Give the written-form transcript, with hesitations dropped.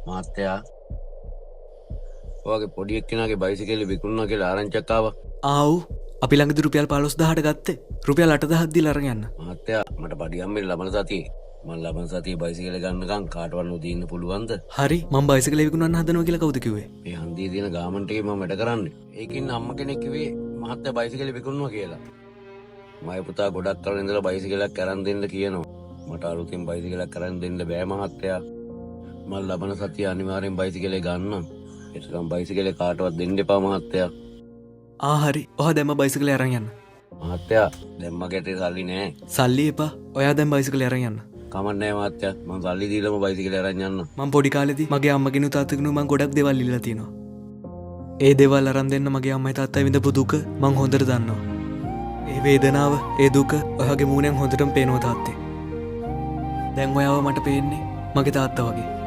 මහත්තයා ඔයාගේ පොඩි එක්කෙනාගේ බයිසිකල් විකුණනවා කියලා ආරංචියක් ආවා. ආව් අපි ළඟදී රුපියල් 15000ට ගත්තේ. රුපියල් 8000ක් දීලා අරන් යන්න. මහත්තයා මට පඩි හම්බෙන්නේ ලබන සතියේ. මම ලබන සතියේ බයිසිකල් ගන්නකම් කාටවත් නොදීන්න පුළුවන්ද? හරි මම බයිසිකල් විකුණන්න හදනවා කියලා කවුද කිව්වේ? මේ හන්දියේ තියෙන ගාමන්ට් එකේ මම වැඩ කරන්නේ. ඒකින් අම්ම කෙනෙක් කිව්වේ මහත්තයා බයිසිකල් විකුණනවා කියලා. මගේ පුතා ගොඩක් කල ඉඳලා බයිසිකලයක් අරන් දෙන්න කියනවා. මට අලුතින් බයිසිකලයක් අරන් දෙන්න බෑ මහත්තයා. මම ලබන සතියේ අනිවාර්යෙන් බයිසිකලේ ගන්නම්. ඒකනම් බයිසිකලේ කාටවත් දෙන්න එපා මහත්තයා. හරි ඔයා දැම්ම බයිසිකලේ අරන් යන්න. මහත්තයා දැන් මගේ අතේ සල්ලි නෑ. සල්ලි එපා. ඔයා දැන් බයිසිකලේ අරන් යන්න. කමන්නේ මහත්තයා මම සල්ලි දීලාම බයිසිකලේ අරන් යන්න. මම පොඩි කාලේදී මගේ අම්මගෙනු තාත්තගෙනු මම ගොඩක් දේවල් ඉල්ලලා තියෙනවා. ඒ දේවල් අරන් දෙන්න මගේ අම්මයි තාත්තයි විඳපු දුක මං හොඳට දන්නවා. ඒ වේදනාව ඒ දුක ඔයාගේ මූණෙන් හොඳටම පේනවා තාත්තේ. දැන් ඔයාව මට පේන්නේ මගේ තාත්තා වගේ.